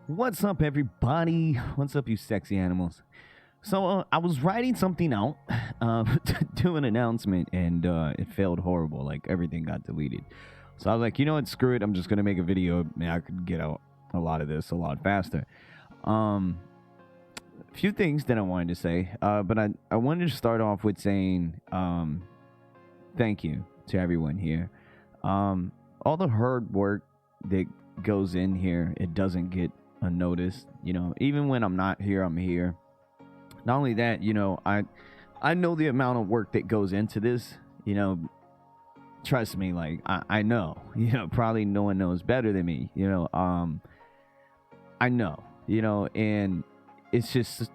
What's up, everybody? What's up, you sexy animals? So, I was writing something out to do an announcement, and it failed horrible. Like, everything got deleted. So, I was like, you know what? Screw it. I'm just going to make a video. Man, I could get out a lot of this a lot faster. A few things that I wanted to say, but I wanted to start off with saying thank you to everyone here. All the hard work that goes in here, it doesn't get unnoticed. Even when I'm not here, I'm here. Not only that, I know the amount of work that goes into this. You know, trust me, like I know. Probably no one knows better than me. I know. And it's just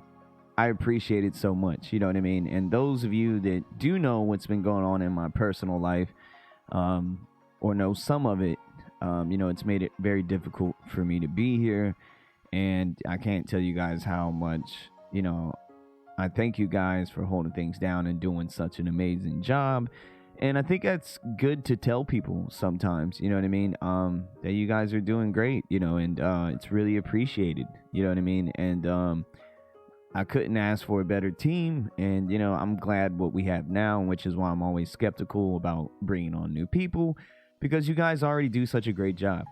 I appreciate it so much. You know what I mean? And those of you that do know what's been going on in my personal life, or know some of it, it's made it very difficult for me to be here. And I can't tell you guys how much, I thank you guys for holding things down and doing such an amazing job. And I think that's good to tell people sometimes, you know what I mean? That you guys are doing great, and it's really appreciated, you know what I mean? And I couldn't ask for a better team. And, I'm glad what we have now, which is why I'm always skeptical about bringing on new people because you guys already do such a great job.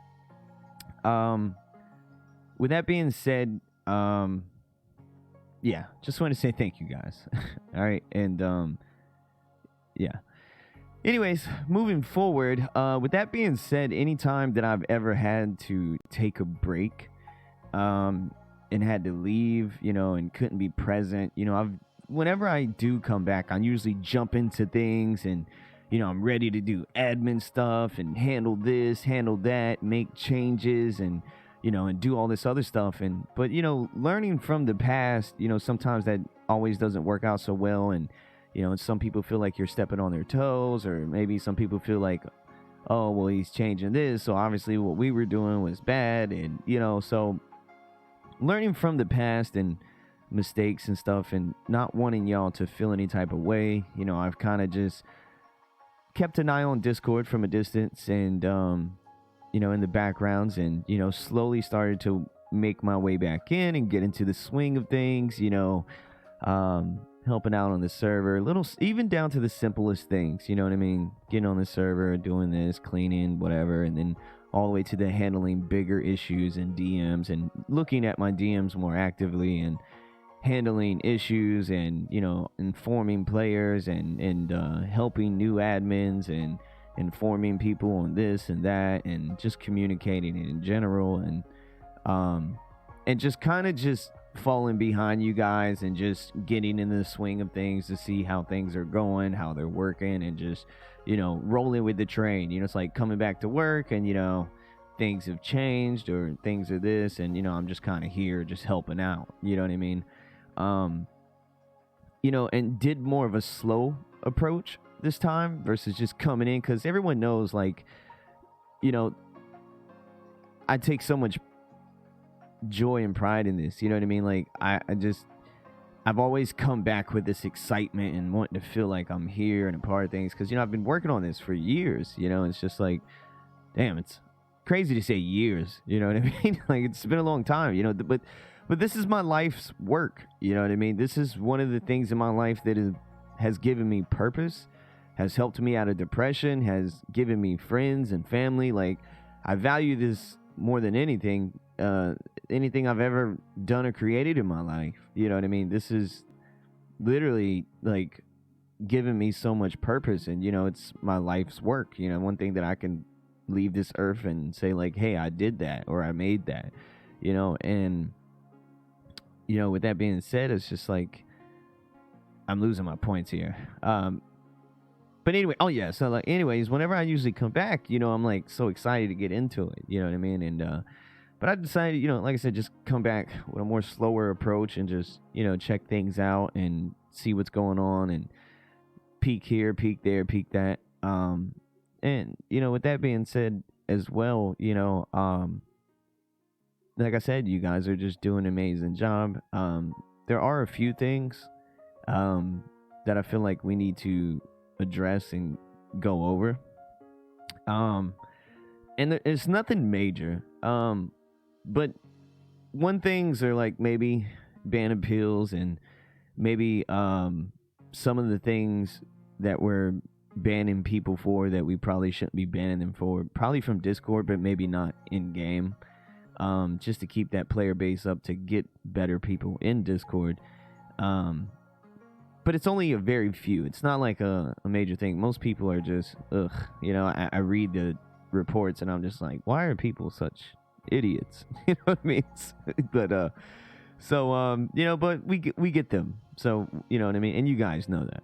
With that being said, yeah, just want to say thank you guys. All right. And, yeah. Anyways, moving forward, with that being said, anytime that I've ever had to take a break, and had to leave, and couldn't be present, whenever I do come back, I usually jump into things and, I'm ready to do admin stuff and handle this, handle that, make changes and, and do all this other stuff. But, learning from the past, sometimes that always doesn't work out so well. And, some people feel like you're stepping on their toes, or maybe some people feel like, oh, well, he's changing this. So obviously what we were doing was bad. And, so learning from the past and mistakes and stuff and not wanting y'all to feel any type of way, I've kind of just kept an eye on Discord from a distance and, in the backgrounds and, slowly started to make my way back in and get into the swing of things, helping out on the server, little, even down to the simplest things, you know what I mean? Getting on the server, doing this, cleaning, whatever, and then all the way to the handling bigger issues and DMs and looking at my DMs more actively and handling issues and, informing players and helping new admins and informing people on this and that and just communicating in general and just kind of just falling behind you guys and just getting in the swing of things to see how things are going, how they're working, and just, rolling with the train. It's like coming back to work and, things have changed or things are this. And, I'm just kind of here just helping out. You know what I mean? And did more of a slow approach this time versus just coming in because everyone knows, like, I take so much joy and pride in this. You know what I mean? Like, I've always come back with this excitement and wanting to feel like I'm here and a part of things because, I've been working on this for years. It's just like, damn, it's crazy to say years. You know what I mean? Like, it's been a long time, but this is my life's work. You know what I mean? This is one of the things in my life that has given me purpose, has helped me out of depression, has given me friends and family. Like, I value this more than anything I've ever done or created in my life. You know what I mean? This is literally like giving me so much purpose and, it's my life's work. One thing that I can leave this earth and say like, hey, I did that or I made that, and, with that being said, it's just like, I'm losing my points here. But anyway, oh yeah, so like, anyways, whenever I usually come back, I'm like so excited to get into it, you know what I mean? And, but I decided, like I said, just come back with a more slower approach and just, check things out and see what's going on and peek here, peek there, peek that. And, with that being said as well, like I said, you guys are just doing an amazing job. There are a few things, that I feel like we need to address and go over. And it's nothing major. But one things are like maybe ban appeals and maybe some of the things that we're banning people for that we probably shouldn't be banning them for, probably from Discord, but maybe not in game. Just to keep that player base up to get better people in Discord. But it's only a very few. It's not like a major thing. Most people are just, ugh. You know, I read the reports and I'm just like, why are people such idiots? You know what I mean? But you know, but we get them. So you know what I mean, and you guys know that.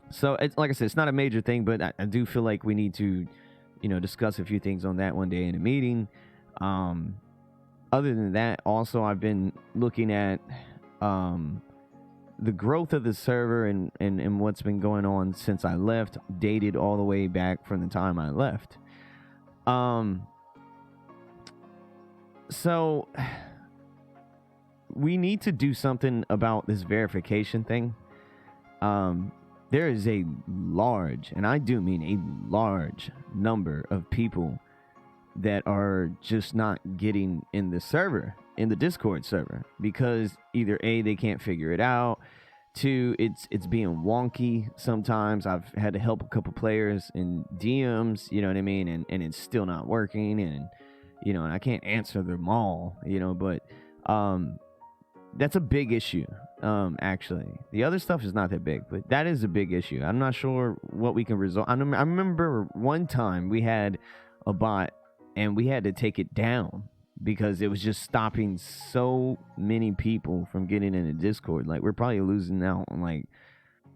So it's like I said, it's not a major thing, but I do feel like we need to, you know, discuss a few things on that one day in a meeting. Other than that, also I've been looking at the growth of the server and what's been going on since I left, dated all the way back from the time I left. So we need to do something about this verification thing. There is a large, and I do mean a large number of people that are just not getting in the server, in the Discord server, because either A, they can't figure it out, 2, it's being wonky sometimes. I've had to help a couple players in DMs, you know what I mean, and it's still not working, and you know, and I can't answer them all, you know, but that's a big issue. Actually, the other stuff is not that big, but that is a big issue. I'm not sure what we can resolve. I remember one time we had a bot and we had to take it down because it was just stopping so many people from getting into Discord. Like, we're probably losing out on, like,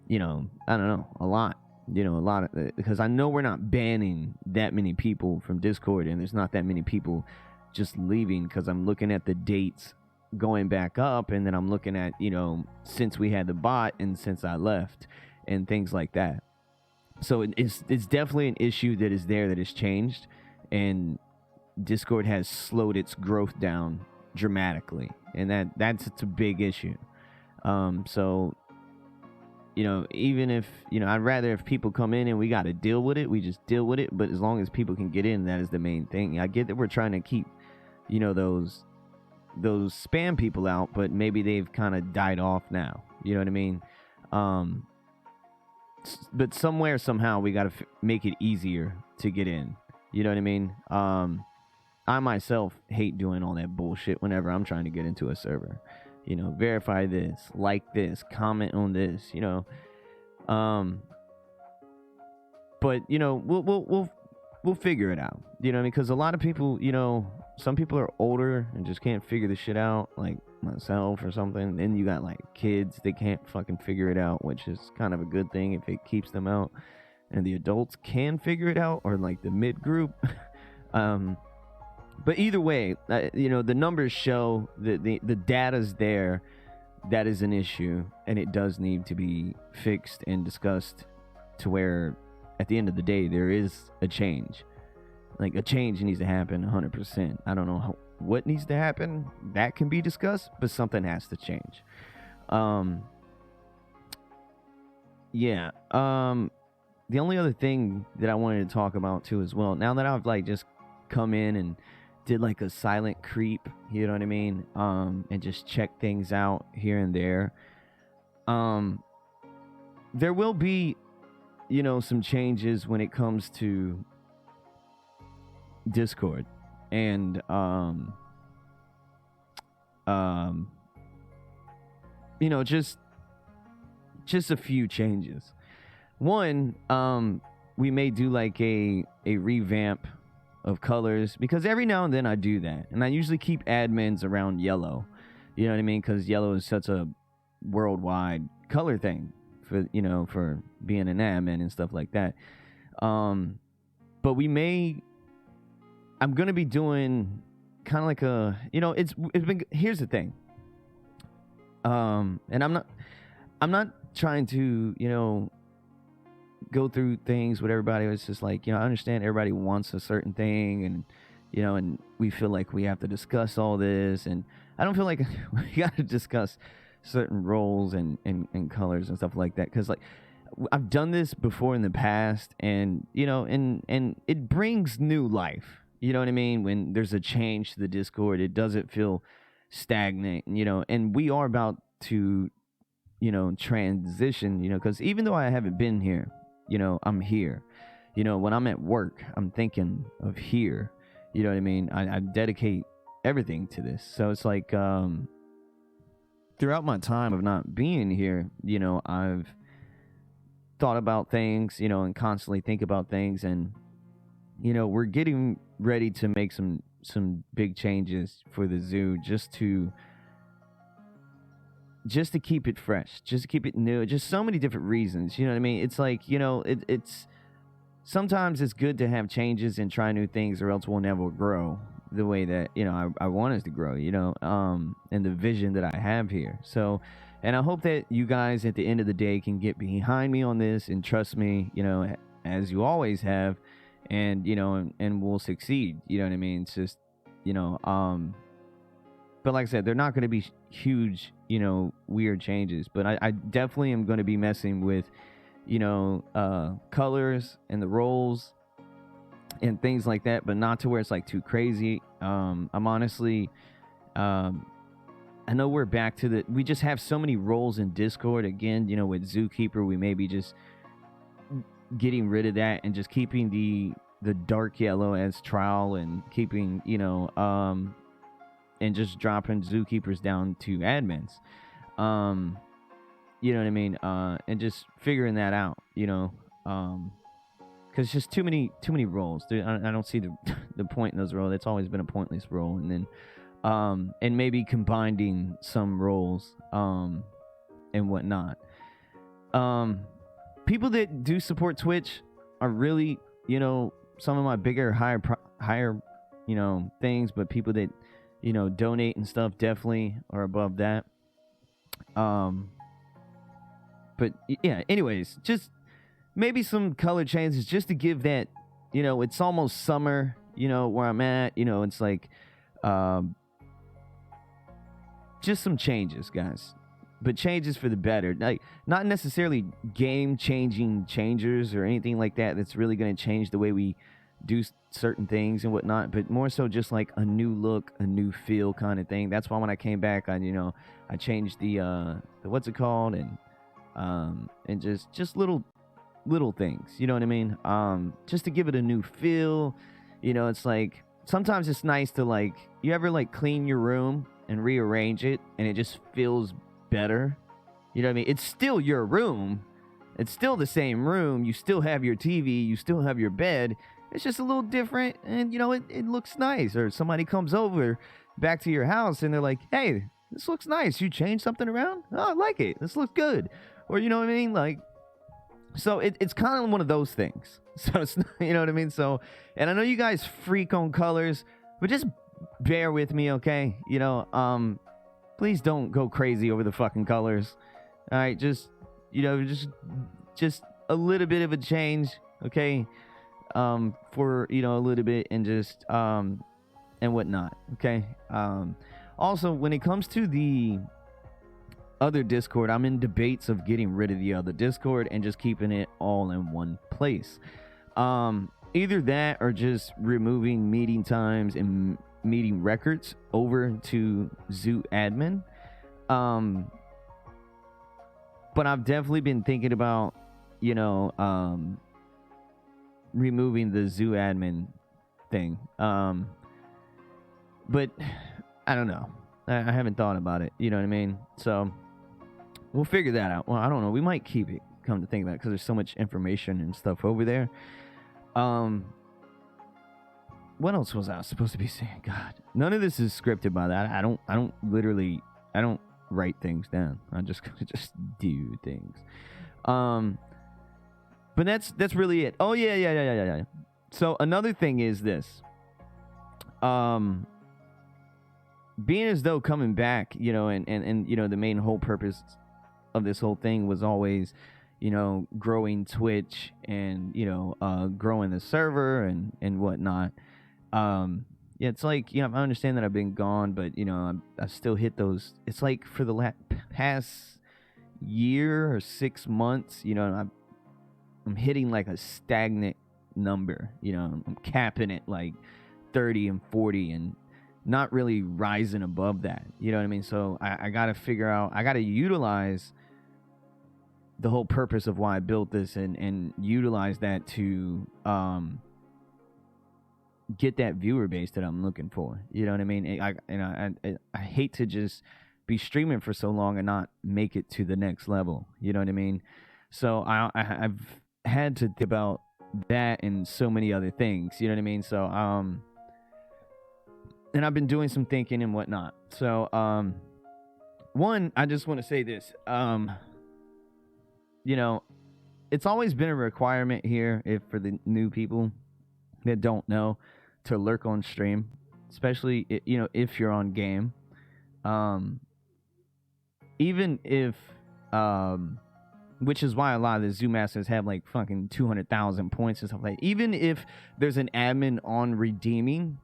you know, I don't know, a lot. You know, a lot of, because I know we're not banning that many people from Discord, and there's not that many people just leaving, because I'm looking at the dates going back up, and then I'm looking at, you know, since we had the bot and since I left and things like that. So it's definitely an issue that is there, that has changed, and Discord has slowed its growth down dramatically, and that's a big issue. So, you know, even if, you know, I'd rather if people come in and we got to deal with it, we just deal with it. But as long as people can get in, that is the main thing. I get that we're trying to keep, you know, those spam people out, but maybe they've kind of died off now. You know what I mean? But somewhere, somehow, we got to make it easier to get in. You know what I mean? I myself hate doing all that bullshit whenever I'm trying to get into a server. You know, verify this, like this, comment on this, you know. But you know, we'll figure it out. You know, because a lot of people, you know, some people are older and just can't figure the shit out, like myself or something. Then you got like kids, they can't fucking figure it out, which is kind of a good thing if it keeps them out. And the adults can figure it out, or like the mid group. But either way, you know, the numbers show that the data's there. That is an issue, and it does need to be fixed and discussed to where, at the end of the day, there is a change. Like, a change needs to happen 100%. I don't know what needs to happen. That can be discussed, but something has to change. Yeah. The only other thing that I wanted to talk about, too, as well, now that I've, like, just come in and did like a silent creep, you know what I mean, and just check things out here and there, there will be, you know, some changes when it comes to Discord, and you know, just a few changes. One, we may do like a revamp of colors, because every now and then I do that, and I usually keep admins around yellow, you know what I mean, because yellow is such a worldwide color thing for, you know, for being an admin and stuff like that. But I'm gonna be doing kind of like a, you know, it's been, here's the thing, and I'm not trying to, you know, go through things with everybody. It's just like, you know, I understand everybody wants a certain thing, and, you know, and we feel like we have to discuss all this, and I don't feel like we got to discuss certain roles and colors and stuff like that, because, like, I've done this before in the past, and, you know, and it brings new life, you know what I mean? When there's a change to the Discord, it doesn't feel stagnant, and we are about to, transition, because even though I haven't been here, I'm here. When I'm at work, I'm thinking of here. You know what I mean? I dedicate everything to this. So it's like, throughout my time of not being here, I've thought about things, and constantly think about things. And, we're getting ready to make some big changes for the zoo just to keep it fresh, just to keep it new, just so many different reasons. You know what I mean? It's like, it's sometimes it's good to have changes and try new things, or else we'll never grow the way that, I want us to grow, and the vision that I have here. So, and I hope that you guys at the end of the day can get behind me on this and trust me, as you always have, and, and we'll succeed. You know what I mean? It's just, but like I said, they're not going to be huge, weird changes. But I definitely am going to be messing with, colors and the roles and things like that, but not to where it's like too crazy. I'm honestly, I know we're back to we just have so many roles in Discord again. With Zookeeper, we may be just getting rid of that and just keeping the dark yellow as trial, and keeping, and just dropping Zookeepers down to admins. You know what I mean? And just figuring that out, because just too many roles. I don't see the point in those roles. It's always been a pointless role. And then, and maybe combining some roles, and whatnot. People that do support Twitch are really, some of my bigger, higher, things. But people that, donate and stuff definitely are above that. But yeah, anyways, just maybe some color changes just to give that, it's almost summer, where I'm at, it's like, just some changes, guys, but changes for the better. Like, not necessarily game changing changers or anything like that. That's really going to change the way we do certain things and whatnot, but more so just like a new look, a new feel kind of thing. That's why when I came back, I changed the what's it called, and just little things, you know what I mean? Just to give it a new feel. It's like sometimes it's nice to, like, you ever like clean your room and rearrange it and it just feels better. You know what I mean? It's still your room. It's still the same room. You still have your TV, you still have your bed. It's just a little different, and it looks nice. Or somebody comes over back to your house and they're like, "Hey, this looks nice. You changed something around? Oh, I like it. This looks good." Or, you know what I mean? Like, so it's kind of one of those things. So it's, you know what I mean? So, and I know you guys freak on colors, but just bear with me, okay? Please don't go crazy over the fucking colors. All right, just a little bit of a change, okay? For, a little bit, and just, and whatnot, okay? Also, when it comes to the other Discord, I'm in debates of getting rid of the other Discord and just keeping it all in one place. Either that or just removing meeting times and meeting records over to Zoo Admin. But I've definitely been thinking about, removing the Zoo Admin thing. But I don't know. I haven't thought about it. You know what I mean? So we'll figure that out. Well, I don't know. We might keep it, come to think about it, because there's so much information and stuff over there. What else was I supposed to be saying? God, none of this is scripted by that. I don't write things down. I just do things. But that's really it. Oh yeah. So another thing is this. Being as though coming back, and the main whole purpose of this whole thing was always, growing Twitch and, growing the server and whatnot. Yeah, it's like, I understand that I've been gone, but, I still hit those. It's like for the past year or 6 months, I'm hitting like a stagnant number. I'm capping it like 30 and 40, and not really rising above that. You know what I mean? So I got to figure out, I got to utilize the whole purpose of why I built this, and utilize that to get that viewer base that I'm looking for. You know what I mean? I hate to just be streaming for so long and not make it to the next level. You know what I mean? So I've had to think about that and so many other things. You know what I mean? So and I've been doing some thinking and whatnot. So one, I just want to say this. You know, it's always been a requirement here, if for the new people that don't know, to lurk on stream, especially if you're on game. Even if which is why a lot of the Zoo Masters have like fucking 200,000 points and stuff like that. Even if there's an admin on redeeming,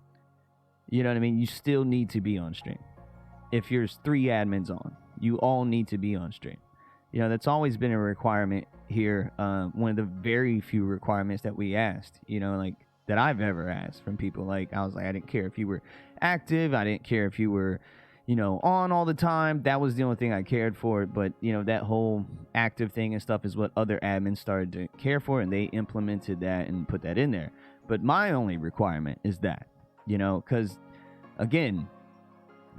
you know what I mean, you still need to be on stream. If there's 3 admins on, you all need to be on stream. You know, that's always been a requirement here. One of the very few requirements that we asked, you know, like that I've ever asked from people. Like, I was like, I didn't care if you were active. I didn't care if you were, you know, on all the time. That was the only thing I cared for. But, you know, that whole active thing and stuff is what other admins started to care for, and they implemented that and put that in there. But my only requirement is that, you know, because, again,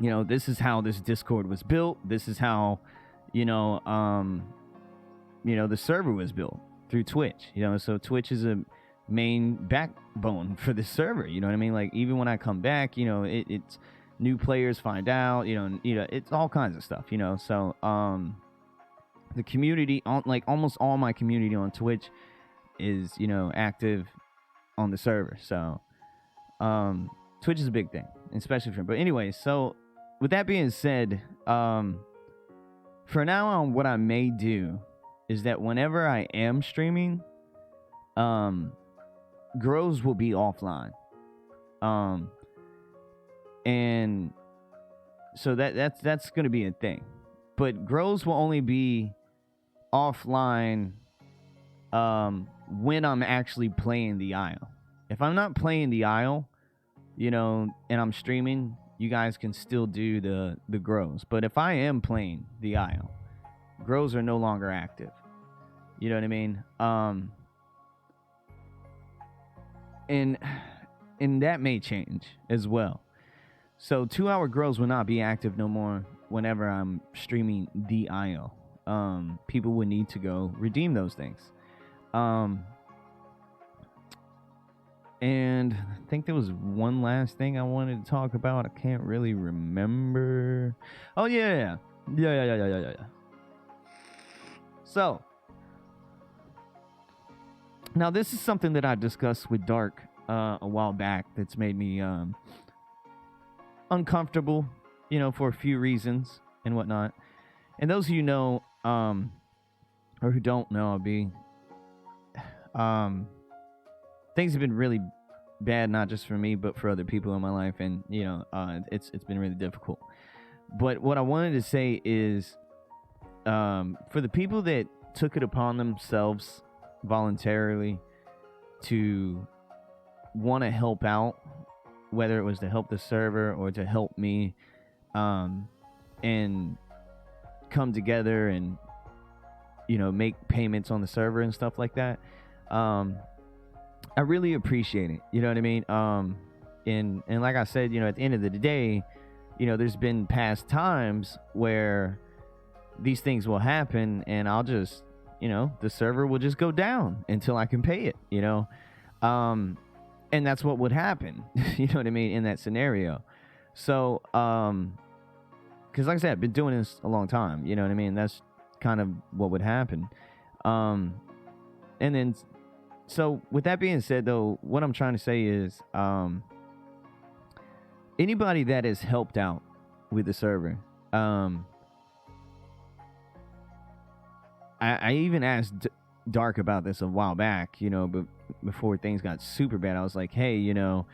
you know, this is how this Discord was built. This is how, you know, the server was built through Twitch. You know, so Twitch is a main backbone for the server. You know what I mean? Like, even when I come back, you know, it's new players find out. You know, it's all kinds of stuff. You know, so the community on, like, almost all my community on Twitch is, you know, active on the server. So Twitch is a big thing, especially for. But anyway, so with that being said, for now on, what I may do is that whenever I am streaming, Grows will be offline. And so that's going to be a thing. But Grows will only be offline when I'm actually playing the Isle. If I'm not playing the Isle, you know, and I'm streaming, you guys can still do the Grows. But if I am playing the Isle, Grows are no longer active. You know what I mean? And that may change as well. So 2-hour Grows will not be active no more whenever I'm streaming the Isle. People would need to go redeem those things. And I think there was one last thing I wanted to talk about. I can't really remember. Oh, yeah. So, now this is something that I discussed with Dark a while back that's made me uncomfortable, you know, for a few reasons and whatnot. And those of you know, or who don't know, things have been really bad, not just for me, but for other people in my life. And, you know, it's been really difficult. But what I wanted to say is, for the people that took it upon themselves voluntarily to want to help out, whether it was to help the server or to help me, and come together and, you know, make payments on the server and stuff like that, I really appreciate it. You know what I mean? And like I said, you know, at the end of the day, you know, there's been past times where these things will happen, and I'll just, you know, the server will just go down until I can pay it, you know? And that's what would happen, you know what I mean, in that scenario. So, because like I said, I've been doing this a long time, you know what I mean? That's kind of what would happen. And then, so with that being said, though, what I'm trying to say is, anybody that has helped out with the server, I even asked Dark about this a while back, you know, but before things got super bad, I was like, hey, you know,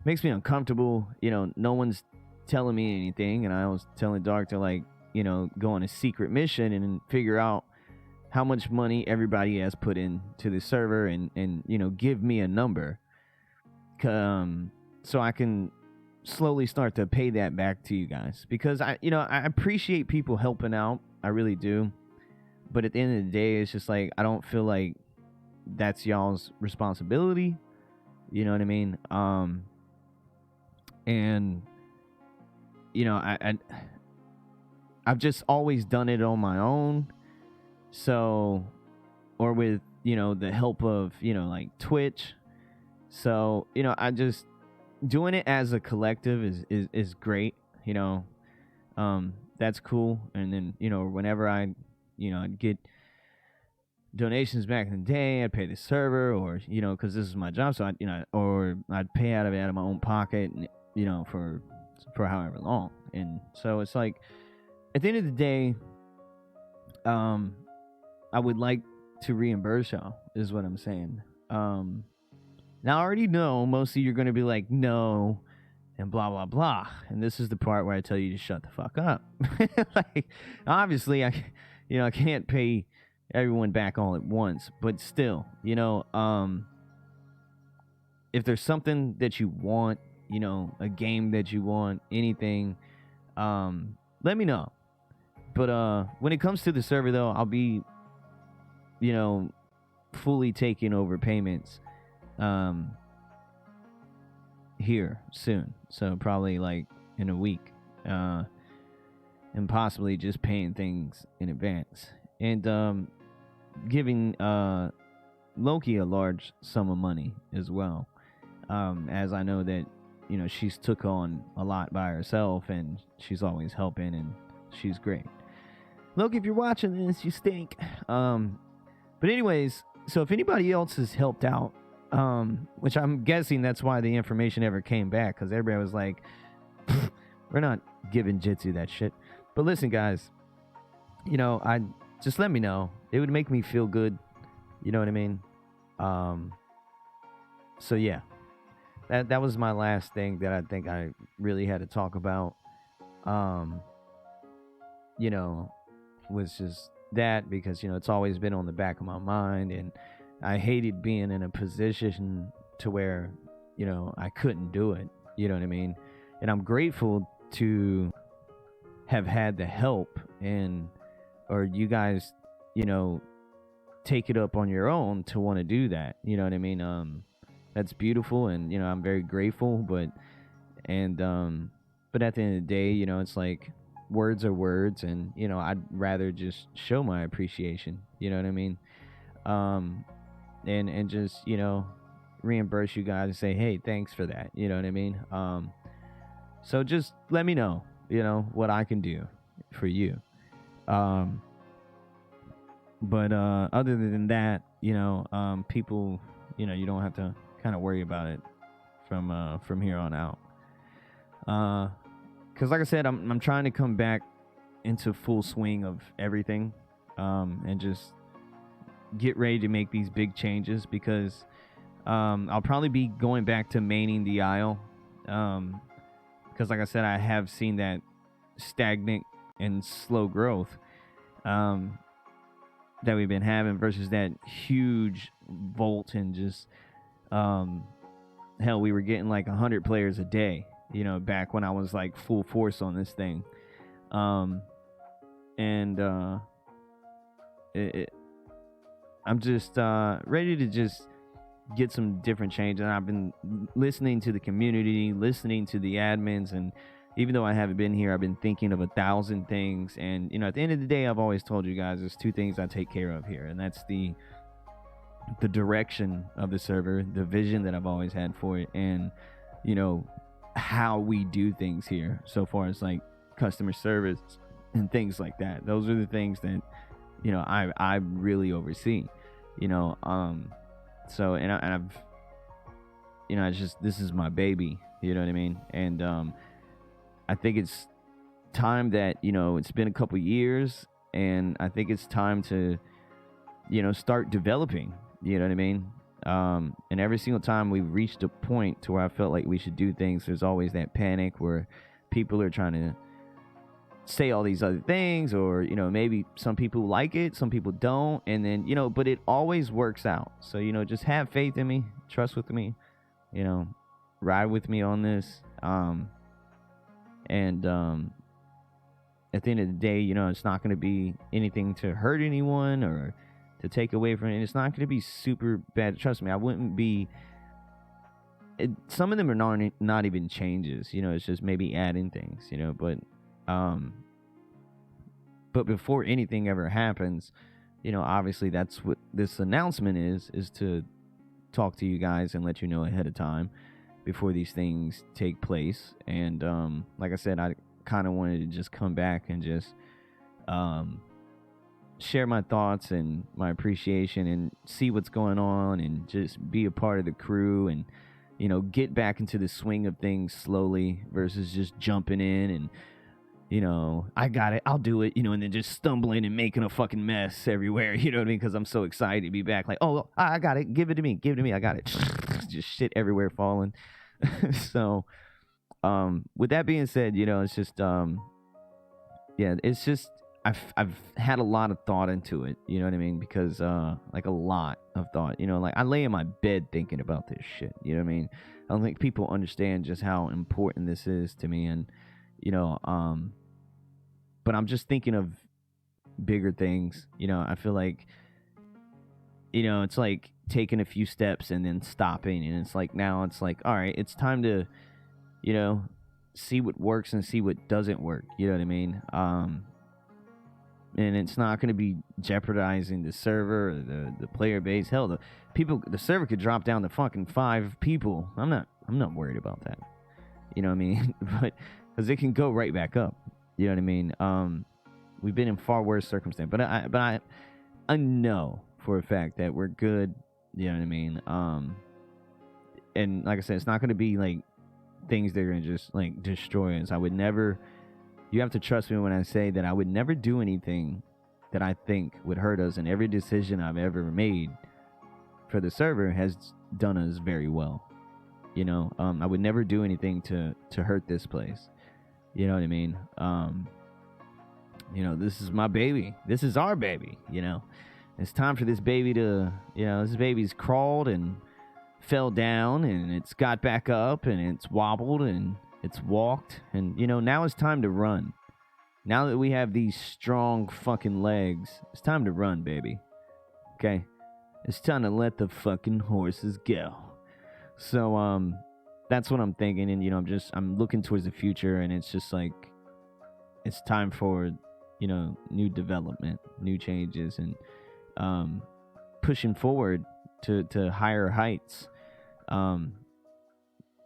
makes me uncomfortable, you know, no one's telling me anything. And I was telling Dark to, like, you know, go on a secret mission and figure out how much money everybody has put into the server, and you know, give me a number, so I can slowly start to pay that back to you guys, because I appreciate people helping out. I really do. But at the end of the day, it's just like I don't feel like that's y'all's responsibility. You know what I mean? And I've just always done it on my own. So, or with the help of like Twitch. So I just doing it as a collective is great. That's cool. And then whenever I'd get donations back in the day, I'd pay the server, or because this is my job, so or I'd pay out of my own pocket, for however long. And so it's like at the end of the day, I would like to reimburse y'all, is what I'm saying. Now I already know most of you are going to be like, no, and blah, blah, blah. And this is the part where I tell you to shut the fuck up. Like, obviously, I can't pay everyone back all at once, but still, if there's something that you want, a game that you want, anything, let me know. But when it comes to the server, though, I'll be, fully taking over payments here soon. So probably like in a week, and possibly just paying things in advance, and giving Loki a large sum of money as well, as I know that she's took on a lot by herself, and she's always helping, and she's great. Loki, if you're watching this, you stink. But anyways, so if anybody else has helped out, which I'm guessing that's why the information ever came back, because everybody was like, we're not giving Jitsu that shit. But listen, guys, I just let me know. It would make me feel good. You know what I mean? So yeah, that was my last thing that I think I really had to talk about. Was just that, because it's always been on the back of my mind, and I hated being in a position to where I couldn't do it. You know what I mean? And I'm grateful to have had the help, or you guys take it up on your own to want to do that. You know what I mean? That's beautiful, and I'm very grateful. But at the end of the day, it's like, words are words, and I'd rather just show my appreciation. You know what I mean? And just reimburse you guys and say, hey, thanks for that. You know what I mean? So just let me know what I can do for you. But other than that, people, you don't have to kind of worry about it from here on out. Because like I said, I'm trying to come back into full swing of everything, and just get ready to make these big changes, because I'll probably be going back to maining the Isle, because like I said, I have seen that stagnant and slow growth that we've been having versus that huge volt, and just hell, we were getting like 100 players a day, back when I was like full force on this thing. I'm just ready to just get some different change. And I've been listening to the community, listening to the admins, and even though I haven't been here, I've been thinking of 1,000 things. And at the end of the day, I've always told you guys there's two things I take care of here, and that's the direction of the server, the vision that I've always had for it, and how we do things here, so far as like customer service and things like that. Those are the things that I really oversee. So I've it's just, this is my baby. You know what I mean? And I think it's time that it's been a couple years, and I think it's time to start developing. You know what I mean? And every single time we've reached a point to where I felt like we should do things, there's always that panic where people are trying to say all these other things, or maybe some people like it, some people don't, and then but it always works out. So just have faith in me, trust with me, ride with me on this. And at the end of the day, it's not going to be anything to hurt anyone or to take away from it. It's not going to be super bad. Trust me, I wouldn't be. Some of them are not even changes. It's just maybe adding things. But before anything ever happens, obviously that's what this announcement is to talk to you guys and let you know ahead of time before these things take place. And like I said, I kind of wanted to just come back and just share my thoughts and my appreciation and see what's going on and just be a part of the crew and get back into the swing of things slowly versus just jumping in and I got it, I'll do it, and then just stumbling and making a fucking mess everywhere, you know what I mean? Because I'm so excited to be back. Like, oh, I got it, give it to me, I got it. Just shit everywhere falling. So with that being said, it's just it's just I've had a lot of thought into it, you know what I mean? Because like a lot of thought, like I lay in my bed thinking about this shit, you know what I mean? I don't think people understand just how important this is to me. And but I'm just thinking of bigger things. I feel like it's like taking a few steps and then stopping, and it's like now it's like, all right, it's time to see what works and see what doesn't work, you know what I mean? And it's not going to be jeopardizing the server or the player base. Hell, the server could drop down to fucking 5 people. I'm not worried about that, you know what I mean? But because it can go right back up, you know what I mean? We've been in far worse circumstances, but I know for a fact that we're good, you know what I mean? And like I said, it's not going to be like things that are going to just like destroy us. I would never. You have to trust me when I say that I would never do anything that I think would hurt us, and every decision I've ever made for the server has done us very well. I would never do anything to hurt this place. You know what I mean? This is my baby. This is our baby, It's time for this baby to, this baby's crawled and fell down, and it's got back up, and it's wobbled, and it's walked, and now it's time to run. Now that we have these strong fucking legs, it's time to run, baby. Okay? It's time to let the fucking horses go. So that's what I'm thinking, and I'm looking towards the future, and it's just like it's time for new development, new changes, and pushing forward to higher heights.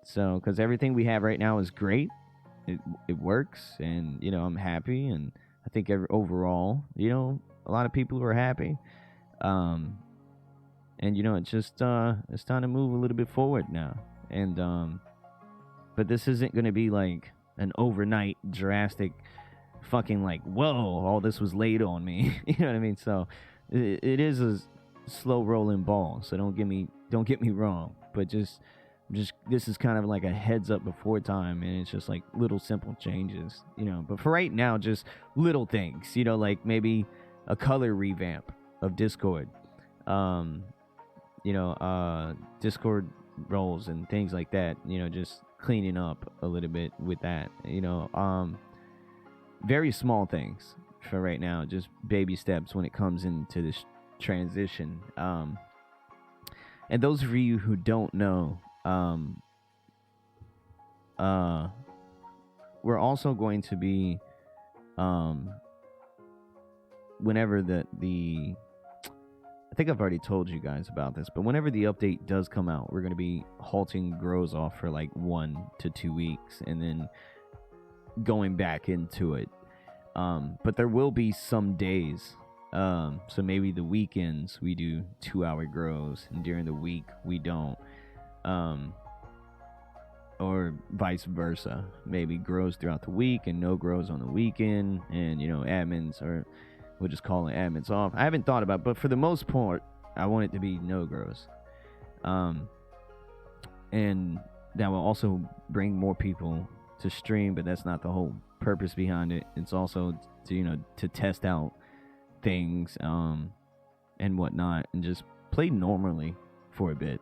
So, because everything we have right now is great, it works, and I'm happy, and I think overall, a lot of people are happy, and it's just it's time to move a little bit forward now, and but this isn't going to be like an overnight drastic fucking like, whoa, all this was laid on me. You know what I mean? So it is a slow rolling ball, so don't get me wrong, but just this is kind of like a heads up before time, and it's just like little simple changes, but for right now, just little things, like maybe a color revamp of Discord, Discord roles and things like that, just cleaning up a little bit with that, very small things for right now, just baby steps when it comes into this transition. And those of you who don't know, we're also going to be, whenever the I think I've already told you guys about this, but whenever the update does come out, we're going to be halting grows off for like 1 to 2 weeks and then going back into it. But there will be some days, so maybe the weekends we do 2-hour grows, and during the week we don't. Or vice versa. Maybe grows throughout the week and no grows on the weekend, and admins, or we'll just call it admins off. I haven't thought about it, but for the most part, I want it to be no grows. And that will also bring more people to stream, but that's not the whole purpose behind it. It's also to test out things and whatnot, and just play normally for a bit,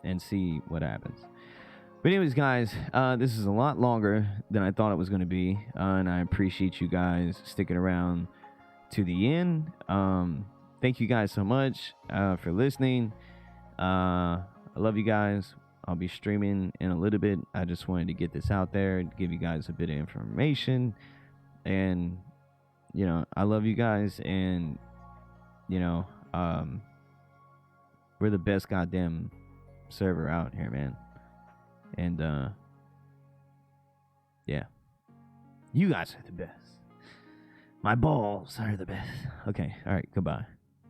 and see what happens. But anyways, guys, this is a lot longer than I thought it was going to be, and I appreciate you guys sticking around to the end. Thank you guys so much for listening. I love you guys. I'll be streaming in a little bit. I just wanted to get this out there, give you guys a bit of information, and I love you guys, and we're the best goddamn server out here, man. And yeah, you guys are the best. My balls are the best. Okay, all right, goodbye.